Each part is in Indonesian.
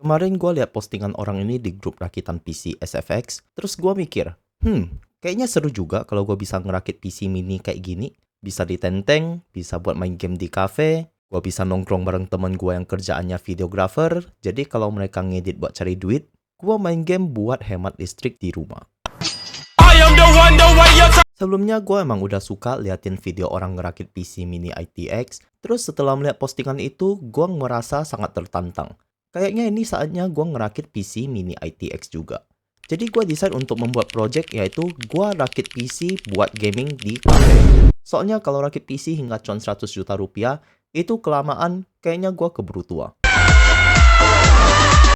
Kemarin gue liat postingan orang ini di grup rakitan PC SFX, terus gue mikir, kayaknya seru juga kalau gue bisa ngerakit PC mini kayak gini. Bisa ditenteng, bisa buat main game di cafe, gue bisa nongkrong bareng temen gue yang kerjaannya videographer, jadi kalau mereka ngedit buat cari duit, gue main game buat hemat listrik di rumah. Sebelumnya gue emang udah suka liatin video orang ngerakit PC mini ITX, terus setelah melihat postingan itu, gue ngerasa sangat tertantang. Kayaknya ini saatnya gue ngerakit PC mini ITX juga. Jadi gue decide untuk membuat project yaitu gue rakit PC buat gaming di cafe. Soalnya kalau rakit PC hingga con 100 juta rupiah, itu kelamaan, kayaknya gue keburu tua.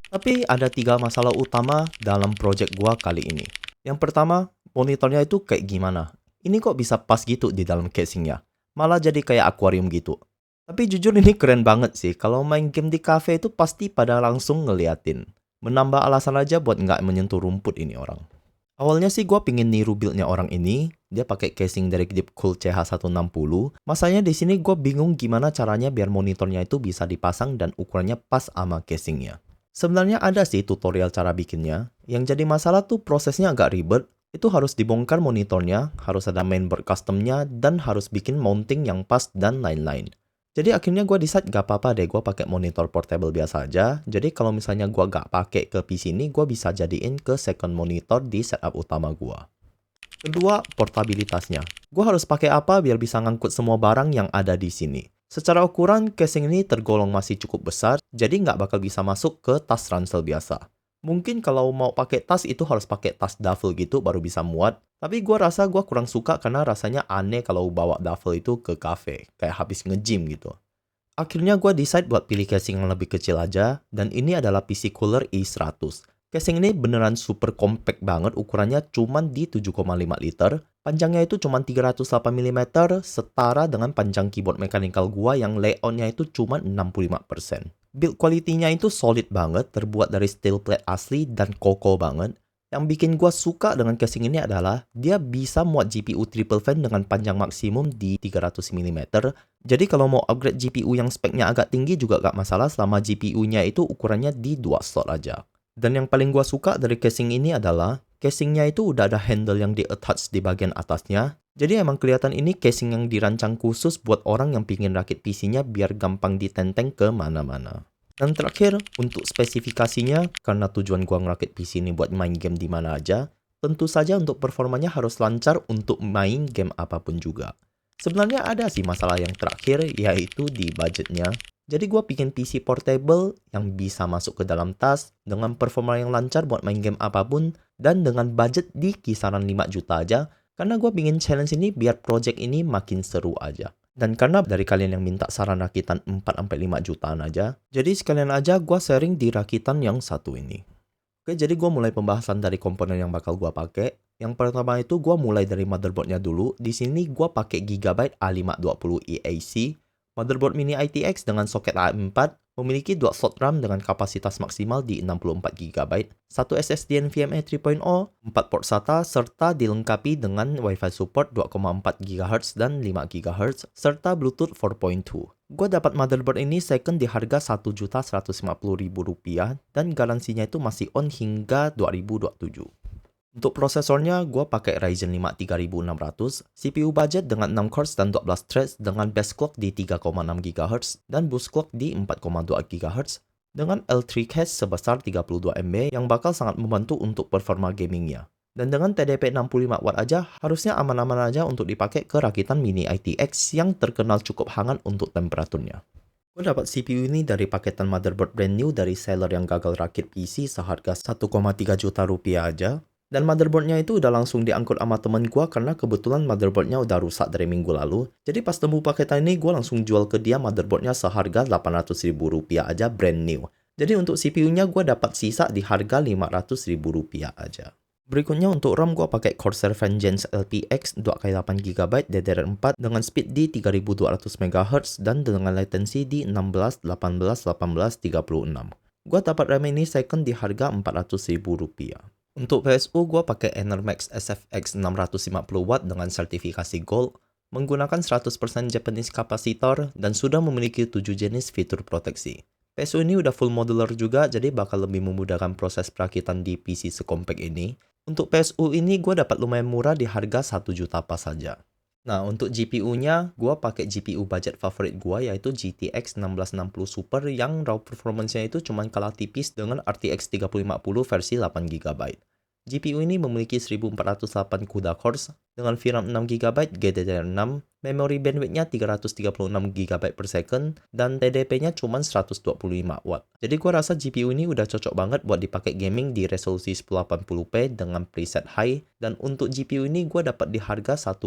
Tapi ada 3 masalah utama dalam project gue kali ini. Yang pertama, monitornya itu kayak gimana? Ini kok bisa pas gitu di dalam casingnya? Malah jadi kayak akuarium gitu. Tapi jujur ini keren banget sih, kalau main game di cafe itu pasti pada langsung ngeliatin. Menambah alasan aja buat nggak menyentuh rumput ini orang. Awalnya sih gue pingin niru build-nya orang ini, dia pakai casing dari Deepcool CH160. Masanya di sini gue bingung gimana caranya biar monitornya itu bisa dipasang dan ukurannya pas sama casingnya. Sebenarnya ada sih tutorial cara bikinnya, yang jadi masalah tuh prosesnya agak ribet. Itu harus dibongkar monitornya, harus ada mainboard customnya, dan harus bikin mounting yang pas dan lain-lain. Jadi akhirnya gue decide gak apa-apa deh gue pakai monitor portable biasa aja. Jadi kalau misalnya gue gak pakai ke PC ini, gue bisa jadiin ke second monitor di setup utama gue. Kedua, portabilitasnya. Gue harus pakai apa biar bisa ngangkut semua barang yang ada di sini. Secara ukuran, casing ini tergolong masih cukup besar, jadi nggak bakal bisa masuk ke tas ransel biasa. Mungkin kalau mau pakai tas itu harus pakai tas duffel gitu baru bisa muat. Tapi gue rasa gue kurang suka karena rasanya aneh kalau bawa duffel itu ke cafe. Kayak habis nge-gym gitu. Akhirnya gue decide buat pilih casing yang lebih kecil aja. Dan ini adalah PC Cooler i100. Casing ini beneran super compact banget. Ukurannya cuma di 7,5 liter. Panjangnya itu cuma 308 mm. Setara dengan panjang keyboard mechanical gue yang layoutnya itu cuma 65%. Build quality-nya itu solid banget, terbuat dari steel plate asli dan kokoh banget. Yang bikin gua suka dengan casing ini adalah dia bisa muat GPU triple fan dengan panjang maksimum di 300 mm. Jadi kalau mau upgrade GPU yang speknya agak tinggi juga gak masalah selama GPU-nya itu ukurannya di 2 slot aja. Dan yang paling gua suka dari casing ini adalah casingnya itu udah ada handle yang di-attach di bagian atasnya. Jadi emang kelihatan ini casing yang dirancang khusus buat orang yang pingin rakit PC-nya biar gampang ditenteng ke mana-mana. Dan terakhir, untuk spesifikasinya, karena tujuan gua ngerakit PC ini buat main game di mana aja, tentu saja untuk performanya harus lancar untuk main game apapun juga. Sebenarnya ada sih masalah yang terakhir, yaitu di budgetnya. Jadi gua bikin PC portable yang bisa masuk ke dalam tas, dengan performa yang lancar buat main game apapun, dan dengan budget di kisaran 5 juta aja, karena gue pingin challenge ini biar project ini makin seru aja. Dan karena dari kalian yang minta saran rakitan 4-5 jutaan aja, jadi sekalian aja gue sharing di rakitan yang satu ini. Oke, jadi gue mulai pembahasan dari komponen yang bakal gue pakai. Yang pertama itu gue mulai dari motherboardnya dulu. Di sini gue pakai Gigabyte A520 EAC. Motherboard mini ITX dengan soket AM4 memiliki 2 slot RAM dengan kapasitas maksimal di 64 GB, 1 SSD NVMe 3.0, 4 port SATA, serta dilengkapi dengan Wi-Fi support 2,4 GHz dan 5 GHz, serta Bluetooth 4.2. Gue dapat motherboard ini second di harga Rp1.150.000 dan garansinya itu masih on hingga 2027. Untuk prosesornya, gue pakai Ryzen 5 3600, CPU budget dengan 6 cores dan 12 threads dengan base clock di 3,6 GHz dan boost clock di 4,2 GHz dengan L3 cache sebesar 32 MB yang bakal sangat membantu untuk performa gamingnya. Dan dengan TDP 65 watt aja, harusnya aman-aman aja untuk dipakai ke rakitan mini ITX yang terkenal cukup hangat untuk temperaturnya. Gue dapat CPU ini dari paketan motherboard brand new dari seller yang gagal rakit PC seharga 1,3 juta rupiah aja. Dan motherboardnya itu udah langsung diangkut sama temen gue karena kebetulan motherboardnya udah rusak dari minggu lalu. Jadi pas temu paketan ini gue langsung jual ke dia motherboardnya seharga Rp800.000 aja brand new. Jadi untuk CPU-nya gue dapat sisa di harga Rp500.000 aja. Berikutnya untuk RAM gue pakai Corsair Vengeance LPX 2x8GB DDR4 dengan speed di 3200 MHz dan dengan latency di 16, 18, 18, 36. Gue dapat RAM ini second di harga Rp400.000. Untuk PSU, gue pakai Enermax SFX 650W dengan sertifikasi Gold, menggunakan 100% Japanese kapasitor, dan sudah memiliki 7 jenis fitur proteksi. PSU ini udah full modular juga, jadi bakal lebih memudahkan proses perakitan di PC sekompak ini. Untuk PSU ini gue dapat lumayan murah di harga 1 juta pas saja. Nah, untuk GPU-nya, gue pakai GPU budget favorit gue yaitu GTX 1660 Super yang raw performance-nya itu cuma kalah tipis dengan RTX 3050 versi 8 GB. GPU ini memiliki 1408 CUDA cores dengan VRAM 6 GB GDDR6, memori bandwidth-nya 336 GB per second, dan TDP-nya cuma 125 watt. Jadi gua rasa GPU ini udah cocok banget buat dipakai gaming di resolusi 1080p dengan preset high, dan untuk GPU ini gua dapat di harga 1,3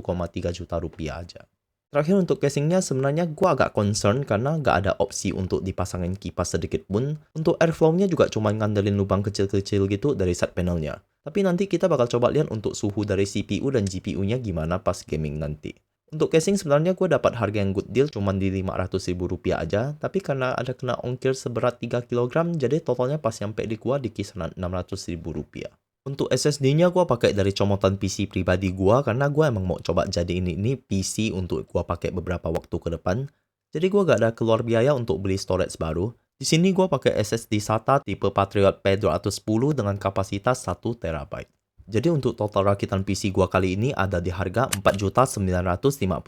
juta rupiah aja. Terakhir untuk casingnya sebenarnya gue agak concern karena nggak ada opsi untuk dipasangin kipas sedikit pun. Untuk airflow-nya juga cuma ngandelin lubang kecil-kecil gitu dari side panelnya. Tapi nanti kita bakal coba lihat untuk suhu dari CPU dan GPU-nya gimana pas gaming nanti. Untuk casing sebenarnya gue dapat harga yang good deal cuma di 500 ribu rupiah aja. Tapi karena ada kena ongkir seberat 3 kg jadi totalnya pas nyampe di gua di kisaran 600 ribu rupiah. Untuk SSD-nya gue pakai dari comotan PC pribadi gue karena gue emang mau coba jadiin ini PC untuk gue pakai beberapa waktu ke depan. Jadi gue gak ada keluar biaya untuk beli storage baru. Di sini gue pakai SSD SATA tipe Patriot P210 dengan kapasitas 1 TB. Jadi untuk total rakitan PC gua kali ini ada di harga Rp4.950.000,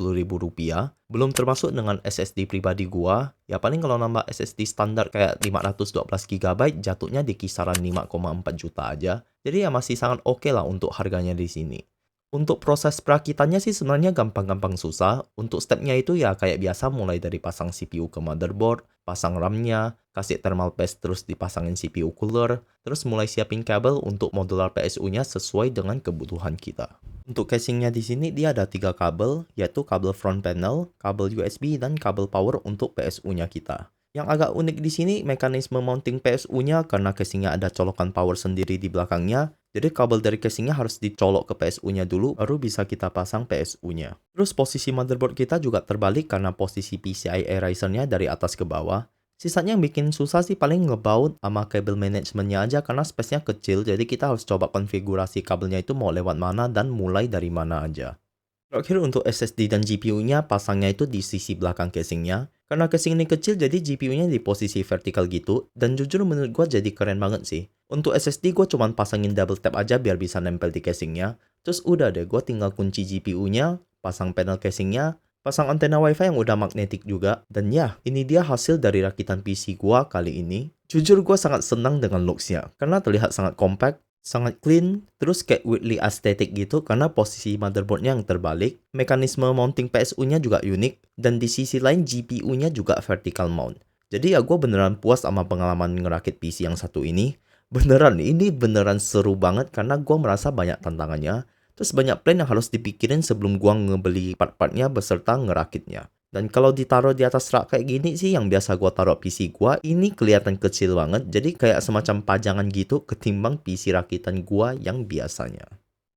belum termasuk dengan SSD pribadi gua. Ya paling kalau nambah SSD standar kayak 512 GB jatuhnya di kisaran 5,4 juta aja. Jadi ya masih sangat oke lah untuk harganya di sini. Untuk proses perakitannya sih sebenarnya gampang-gampang susah. Untuk stepnya itu ya kayak biasa mulai dari pasang CPU ke motherboard, pasang RAM-nya, kasih thermal paste terus dipasangin CPU cooler, terus mulai siapin kabel untuk modular PSU-nya sesuai dengan kebutuhan kita. Untuk casingnya di sini dia ada 3 kabel, yaitu kabel front panel, kabel USB, dan kabel power untuk PSU-nya kita. Yang agak unik di sini mekanisme mounting PSU-nya karena casingnya ada colokan power sendiri di belakangnya. Jadi kabel dari casingnya harus dicolok ke PSU-nya dulu baru bisa kita pasang PSU-nya. Terus posisi motherboard kita juga terbalik karena posisi PCIe riser-nya dari atas ke bawah. Sisanya yang bikin susah sih paling ngebaut sama kabel manajemennya aja karena space-nya kecil jadi kita harus coba konfigurasi kabelnya itu mau lewat mana dan mulai dari mana aja. Terakhir untuk SSD dan GPU-nya pasangnya itu di sisi belakang casingnya. Karena casing ini kecil jadi GPU-nya di posisi vertikal gitu. Dan jujur menurut gua jadi keren banget sih. Untuk SSD gua cuma pasangin double tap aja biar bisa nempel di casingnya. Terus udah deh gua tinggal kunci GPU-nya, pasang panel casingnya, pasang antena WiFi yang udah magnetik juga. Dan ya, ini dia hasil dari rakitan PC gua kali ini. Jujur gua sangat senang dengan looks-nya. Karena terlihat sangat compact, sangat clean, terus kayak weirdly aesthetic gitu karena posisi motherboardnya yang terbalik, mekanisme mounting PSU-nya juga unik, dan di sisi lain GPU-nya juga vertical mount. Jadi ya gue beneran puas sama pengalaman ngerakit PC yang satu ini. Beneran, ini beneran seru banget karena gue merasa banyak tantangannya, terus banyak plan yang harus dipikirin sebelum gue ngebeli part-partnya beserta ngerakitnya. Dan kalau ditaruh di atas rak kayak gini sih yang biasa gua taruh PC gua, ini kelihatan kecil banget. Jadi kayak semacam pajangan gitu ketimbang PC rakitan gua yang biasanya.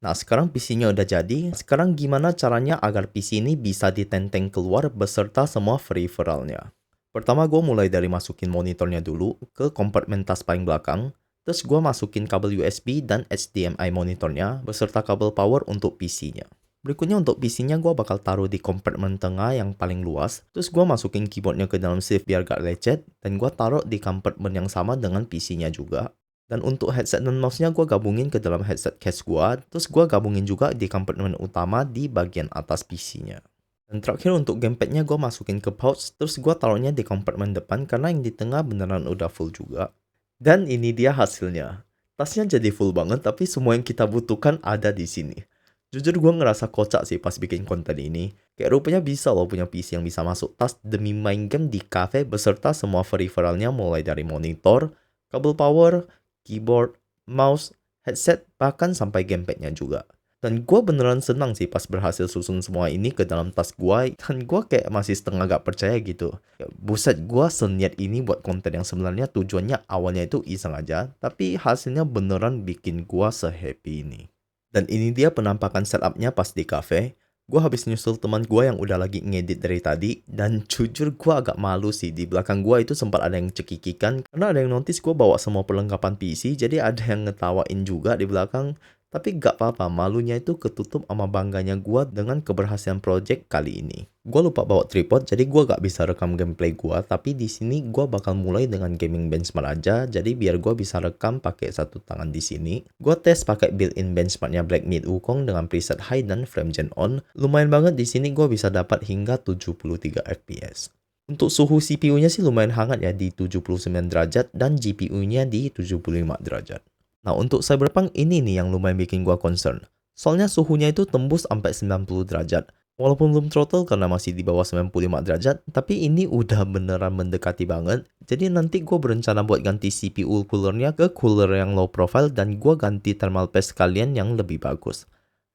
Nah sekarang PC-nya udah jadi. Sekarang gimana caranya agar PC ini bisa ditenteng keluar beserta semua peripheralnya. Pertama gua mulai dari masukin monitornya dulu ke kompartemen tas paling belakang. Terus gua masukin kabel USB dan HDMI monitornya beserta kabel power untuk PC-nya. Berikutnya untuk PC-nya gue bakal taruh di kompartemen tengah yang paling luas. Terus gue masukin keyboardnya ke dalam safe biar gak lecet. Dan gue taruh di kompartemen yang sama dengan PC-nya juga. Dan untuk headset dan mouse-nya gue gabungin ke dalam headset case gue. Terus gue gabungin juga di kompartemen utama di bagian atas PC-nya. Dan terakhir untuk gamepad-nya gue masukin ke pouch. Terus gue taruhnya di kompartemen depan karena yang di tengah beneran udah full juga. Dan ini dia hasilnya. Tasnya jadi full banget tapi semua yang kita butuhkan ada di sini. Jujur gue ngerasa kocak sih pas bikin konten ini. Kayak rupanya bisa loh punya PC yang bisa masuk tas demi main game di cafe beserta semua peripheralnya mulai dari monitor, kabel power, keyboard, mouse, headset, bahkan sampai gamepadnya juga. Dan gue beneran senang sih pas berhasil susun semua ini ke dalam tas gue. Dan gue kayak masih setengah gak percaya gitu. Ya, buset, gue seniat ini buat konten yang sebenarnya tujuannya awalnya itu iseng aja. Tapi hasilnya beneran bikin gue sehappy ini. Dan ini dia penampakan setupnya pas di cafe. Gue habis nyusul teman gue yang udah lagi ngedit dari tadi. Dan jujur gue agak malu sih. Di belakang gue itu sempat ada yang cekikikan. Karena ada yang notice gue bawa semua perlengkapan PC. Jadi ada yang ngetawain juga di belakang. Tapi gak apa-apa, malunya itu ketutup sama bangganya gua dengan keberhasilan project kali ini. Gua lupa bawa tripod, jadi gua gak bisa rekam gameplay gua, tapi di sini gua bakal mulai dengan gaming benchmark aja, jadi biar gua bisa rekam pakai satu tangan di sini. Gua tes pakai built-in benchmarknya Black Myth Wukong dengan preset high dan frame gen on. Lumayan banget di sini gua bisa dapat hingga 73 fps. Untuk suhu CPU-nya sih lumayan hangat ya di 79 derajat dan GPU-nya di 75 derajat. Nah, untuk Cyberpunk ini nih yang lumayan bikin gua concern. Soalnya suhunya itu tembus sampai 90 derajat. Walaupun belum throttle karena masih di bawah 95 derajat, tapi ini udah beneran mendekati banget. Jadi nanti gua berencana buat ganti CPU coolernya ke cooler yang low profile dan gua ganti thermal paste sekalian yang lebih bagus.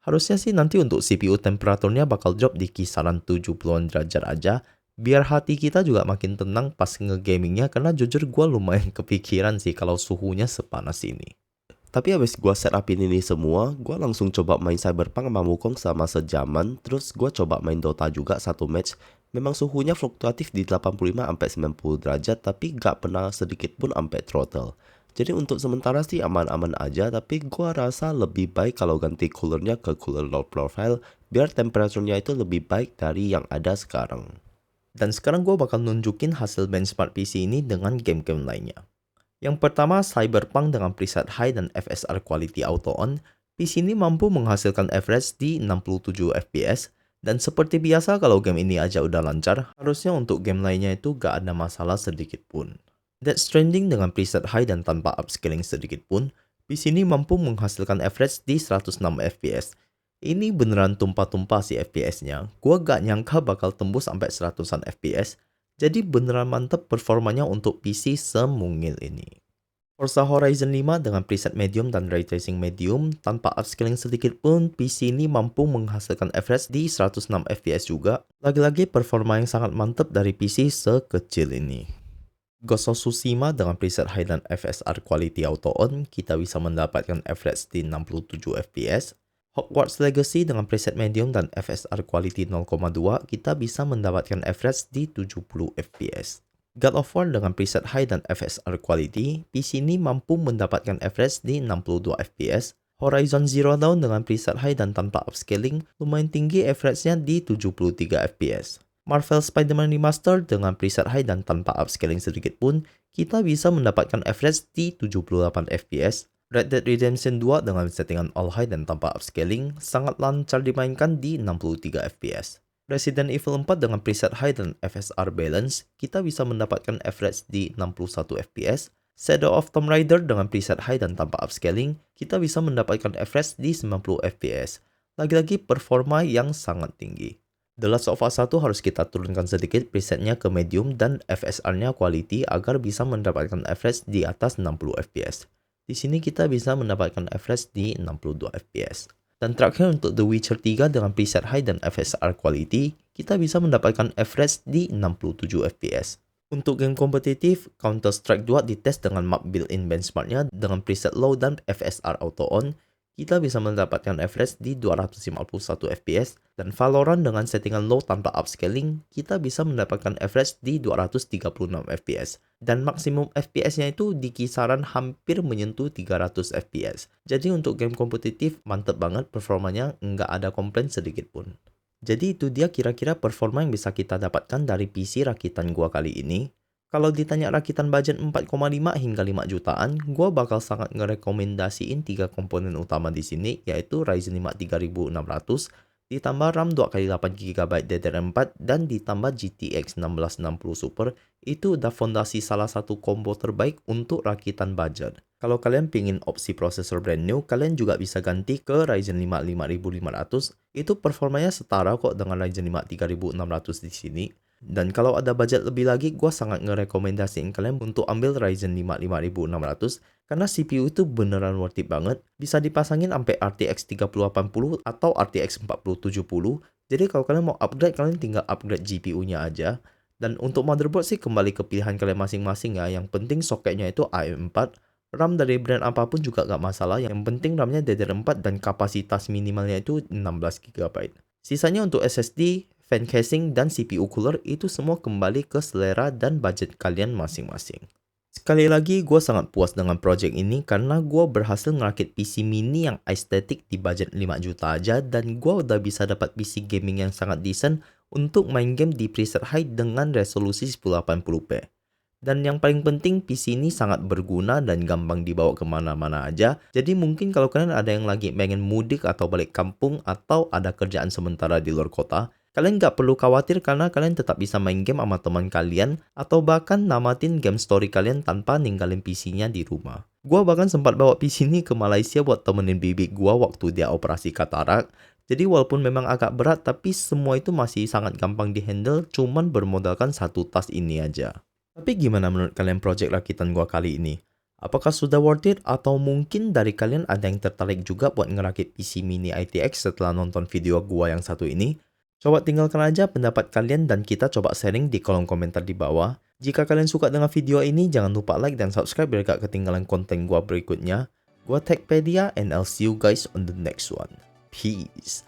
Harusnya sih nanti untuk CPU temperaturnya bakal drop di kisaran 70-an derajat aja, biar hati kita juga makin tenang pas ngegamingnya karena jujur gua lumayan kepikiran sih kalau suhunya sepanas ini. Tapi habis gua setupin ini semua, gua langsung coba main Cyberpunk sama Wukong sama sejaman, terus gua coba main Dota juga satu match. Memang suhunya fluktuatif di 85-90 derajat, tapi gak pernah sedikit pun sampai throttle. Jadi untuk sementara sih aman-aman aja, tapi gua rasa lebih baik kalau ganti coolernya ke cooler low profile, biar temperaturnya itu lebih baik dari yang ada sekarang. Dan sekarang gua bakal nunjukin hasil benchmark PC ini dengan game-game lainnya. Yang pertama, Cyberpunk dengan preset high dan FSR quality auto on. PC ini mampu menghasilkan average di 67 fps. Dan seperti biasa kalau game ini aja udah lancar, harusnya untuk game lainnya itu gak ada masalah sedikit pun. Death Stranding dengan preset high dan tanpa upscaling sedikit pun, PC ini mampu menghasilkan average di 106 fps. Ini beneran tumpah-tumpah sih FPS-nya. Gua gak nyangka bakal tembus sampai 100-an fps. Jadi beneran mantep performanya untuk PC semungil ini. Forza Horizon 5 dengan preset medium dan ray tracing medium, tanpa upscaling sedikit pun, PC ini mampu menghasilkan average di 106 fps juga. Lagi-lagi performa yang sangat mantep dari PC sekecil ini. Ghost of Tsushima dengan preset high dan FSR quality auto on, kita bisa mendapatkan average di 67 fps. Hogwarts Legacy dengan preset medium dan FSR quality 0,2, kita bisa mendapatkan average di 70 fps. God of War dengan preset high dan FSR quality, PC ini mampu mendapatkan average di 62 fps. Horizon Zero Dawn dengan preset high dan tanpa upscaling, lumayan tinggi average-nya di 73 fps. Marvel Spider-Man Remastered dengan preset high dan tanpa upscaling sedikit pun, kita bisa mendapatkan average di 78 fps. Red Dead Redemption 2 dengan settingan all high dan tanpa upscaling sangat lancar dimainkan di 63 fps. Resident Evil 4 dengan preset high dan FSR balance, kita bisa mendapatkan average di 61 fps. Shadow of Tomb Raider dengan preset high dan tanpa upscaling, kita bisa mendapatkan average di 90 fps. Lagi-lagi performa yang sangat tinggi. The Last of Us 1 harus kita turunkan sedikit presetnya ke medium dan FSR-nya quality agar bisa mendapatkan average di atas 60 fps. Di sini kita bisa mendapatkan average di 62 fps. Dan terakhir untuk The Witcher 3 dengan preset high dan FSR quality, kita bisa mendapatkan average di 67 fps. Untuk game kompetitif, Counter-Strike 2 dites dengan map built-in benchmarknya dengan preset low dan FSR auto on, kita bisa mendapatkan average di 251 fps, dan Valorant dengan settingan low tanpa upscaling, kita bisa mendapatkan average di 236 fps. Dan maksimum FPS-nya itu di kisaran hampir menyentuh 300 fps. Jadi untuk game kompetitif mantep banget performanya, nggak ada komplain sedikit pun. Jadi itu dia kira-kira performa yang bisa kita dapatkan dari PC rakitan gua kali ini. Kalau ditanya rakitan budget 4,5 hingga 5 jutaan, gua bakal sangat ngerekomendasiin 3 komponen utama di sini, yaitu Ryzen 5 3600, ditambah RAM 2x8GB DDR4, dan ditambah GTX 1660 Super. Itu udah fondasi salah satu combo terbaik untuk rakitan budget. Kalau kalian pingin opsi prosesor brand new, kalian juga bisa ganti ke Ryzen 5 5500. Itu performanya setara kok dengan Ryzen 5 3600 di sini. Dan kalau ada budget lebih lagi, gue sangat ngerekomendasiin kalian untuk ambil Ryzen 5 5600 karena CPU itu beneran worth it banget. Bisa dipasangin sampai RTX 3080 atau RTX 4070. Jadi kalau kalian mau upgrade, kalian tinggal upgrade GPU-nya aja. Dan untuk motherboard sih kembali ke pilihan kalian masing-masing ya. Yang penting soketnya itu AM4. RAM dari brand apapun juga gak masalah. Yang penting RAM-nya DDR4 dan kapasitas minimalnya itu 16GB. Sisanya untuk SSD, fan casing, dan CPU cooler itu semua kembali ke selera dan budget kalian masing-masing. Sekali lagi, gue sangat puas dengan project ini karena gue berhasil ngerakit PC mini yang estetik di budget 5 juta aja, dan gue udah bisa dapat PC gaming yang sangat decent untuk main game di preset high dengan resolusi 1080p. Dan yang paling penting, PC ini sangat berguna dan gampang dibawa kemana-mana aja. Jadi mungkin kalau kalian ada yang lagi pengen mudik atau balik kampung atau ada kerjaan sementara di luar kota, kalian nggak perlu khawatir karena kalian tetap bisa main game sama teman kalian atau bahkan namatin game story kalian tanpa ninggalin PC-nya di rumah. Gua bahkan sempat bawa PC ini ke Malaysia buat temenin bibi gua waktu dia operasi katarak. Jadi walaupun memang agak berat, tapi semua itu masih sangat gampang dihandle, cuman bermodalkan satu tas ini aja. Tapi gimana menurut kalian project rakitan gua kali ini? Apakah sudah worth it atau mungkin dari kalian ada yang tertarik juga buat ngerakit PC mini ITX setelah nonton video gua yang satu ini? Coba tinggalkan aja pendapat kalian dan kita coba sharing di kolom komentar di bawah. Jika kalian suka dengan video ini, jangan lupa like dan subscribe biar gak ketinggalan konten gua berikutnya. Gua Techpedia and I'll see you guys on the next one. Peace.